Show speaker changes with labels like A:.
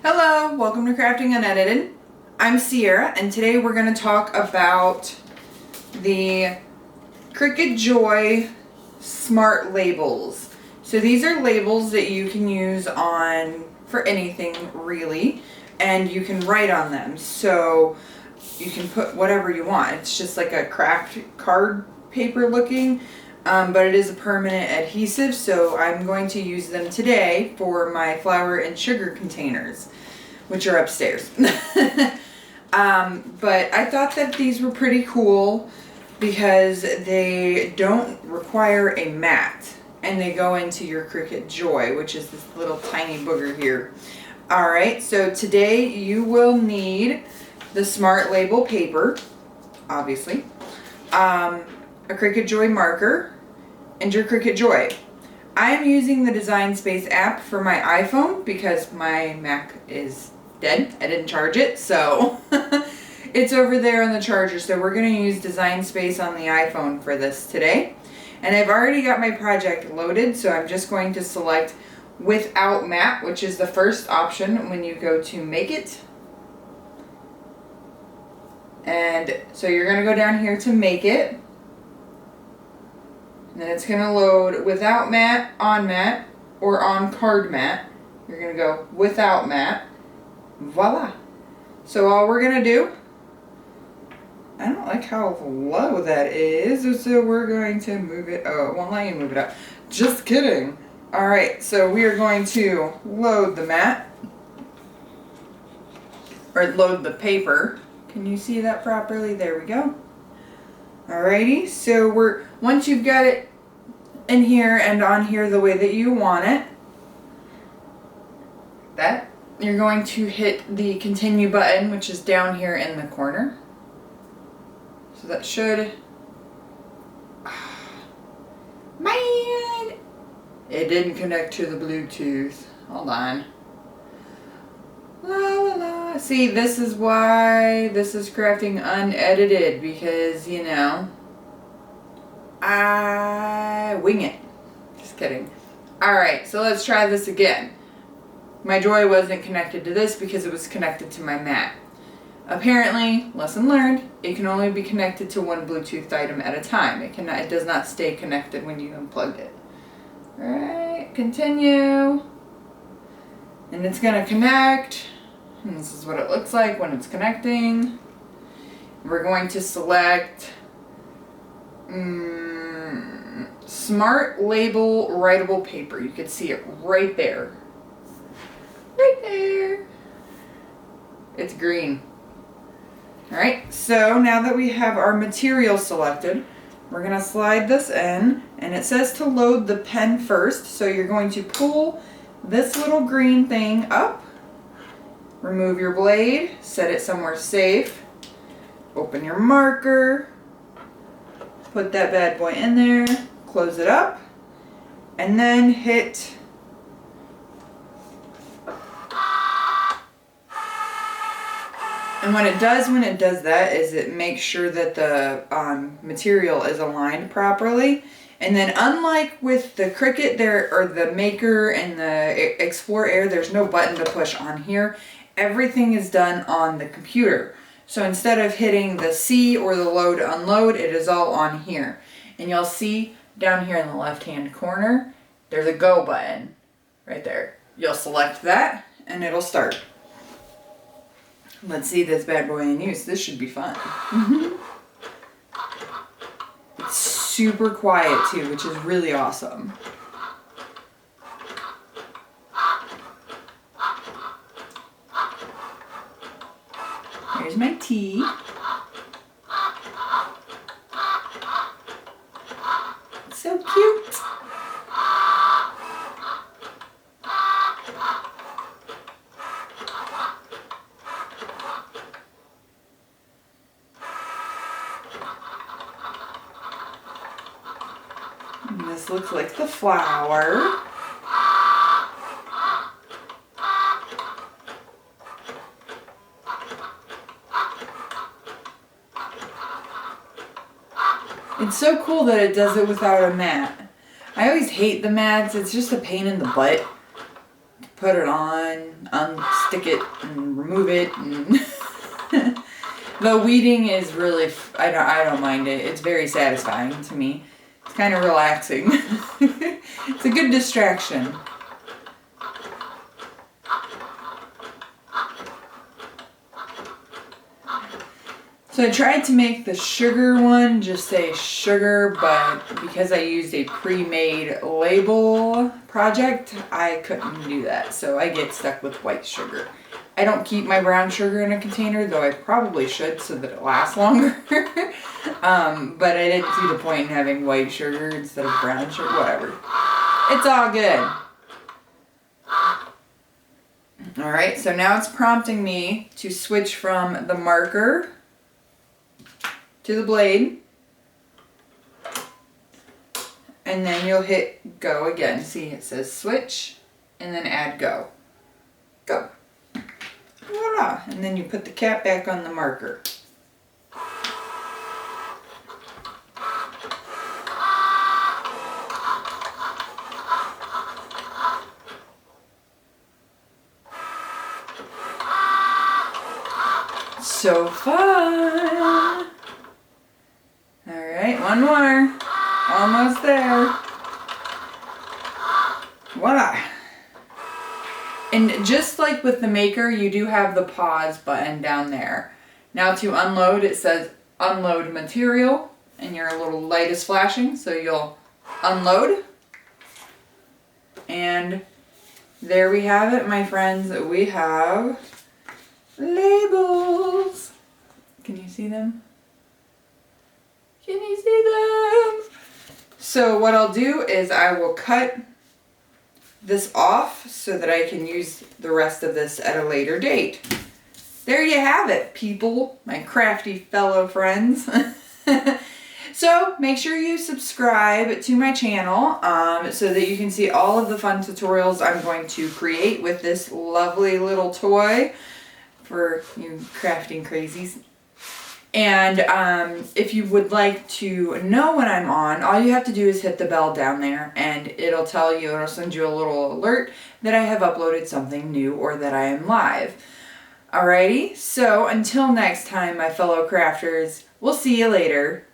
A: Hello, welcome to Crafting Unedited. I'm Sierra, and today we're going to talk about the Cricut Joy Smart Labels. So these are labels that you can use for anything really, and you can write on them. So you can put whatever you want. It's just like a craft card paper looking, but it is a permanent adhesive, so I'm going to use them today for my flour and sugar containers, which are upstairs. But I thought that these were pretty cool because they don't require a mat, and they go into your Cricut Joy, which is this little tiny booger here. Alright, so today you will need the Smart Label paper, obviously, a Cricut Joy Marker, and your Cricut Joy. I'm using the Design Space app for my iPhone because my Mac is dead. I didn't charge it, so it's over there on the charger. So we're going to use Design Space on the iPhone for this today. And I've already got my project loaded, so I'm just going to select Without Mat, which is the first option when you go to Make It. And so you're going to go down here to Make It. And then it's going to load Without Mat, On Mat, or On Card Mat. You're going to go Without Mat. Voila. So all we're going to do, I don't like how low that is, so we're going to move it. Oh, it won't let you move it up. Just kidding. Alright, so we are going to load the mat. Or load the paper. Can you see that properly? There we go. Alrighty, so once you've got it in here and on here the way that you want it, you're going to hit the continue button, which is down here in the corner. So that should, man, it didn't connect to the Bluetooth. Hold on. La la la. See, this is why this is Crafting Unedited, because, you know, I wing it. Just kidding. Alright, so let's try this again. My Joy wasn't connected to this because it was connected to my mat. Apparently, lesson learned, it can only be connected to one Bluetooth item at a time. It does not stay connected when you unplug it. Alright, continue. And it's going to connect. And this is what it looks like when it's connecting. We're going to select Smart Label Writeable Paper. You can see it right there. Right there. It's green. Alright, so now that we have our material selected, we're going to slide this in, and it says to load the pen first, so you're going to pull this little green thing up, remove your blade, set it somewhere safe, open your marker, put that bad boy in there, close it up, and then hit and when it does that is it makes sure that the material is aligned properly. And then unlike with the Cricut or the Maker and the Explore Air, there's no button to push on here. Everything is done on the computer. So instead of hitting the C or the load to unload, it is all on here. And you'll see down here in the left hand corner, there's a go button right there. You'll select that and it'll start. Let's see this bad boy in use. This should be fun. It's super quiet too, which is really awesome. Here's my tea. It's so cute. And this looks like the flower. It's so cool that it does it without a mat. I always hate the mats. It's just a pain in the butt to put it on. unstick it and remove it. And the weeding is really, I don't mind it. It's very satisfying to me. It's kind of relaxing. It's a good distraction. So I tried to make the sugar one just say sugar, but because I used a pre-made label project, I couldn't do that. So I get stuck with white sugar. I don't keep my brown sugar in a container, though I probably should so that it lasts longer. But I didn't see the point in having white sugar instead of brown sugar, whatever. It's all good. Alright, so now it's prompting me to switch from the marker to the blade, and then you'll hit go again. See, it says switch and then add go. Go. Voila. And then you put the cap back on the marker. So fun. Alright, one more. Almost there. Voila. And just like with the maker, you do have the pause button down there. Now to unload, it says unload material, and your little light is flashing, so you'll unload. And there we have it, my friends. We have labels. Can you see them? Can you see them? So what I'll do is I will cut this off so that I can use the rest of this at a later date. There you have it, people, my crafty fellow friends. So make sure you subscribe to my channel so that you can see all of the fun tutorials I'm going to create with this lovely little toy for you crafting crazies. And if you would like to know when I'm on, all you have to do is hit the bell down there and it'll tell you, it'll send you a little alert that I have uploaded something new or that I am live. Alrighty, so until next time, my fellow crafters, we'll see you later.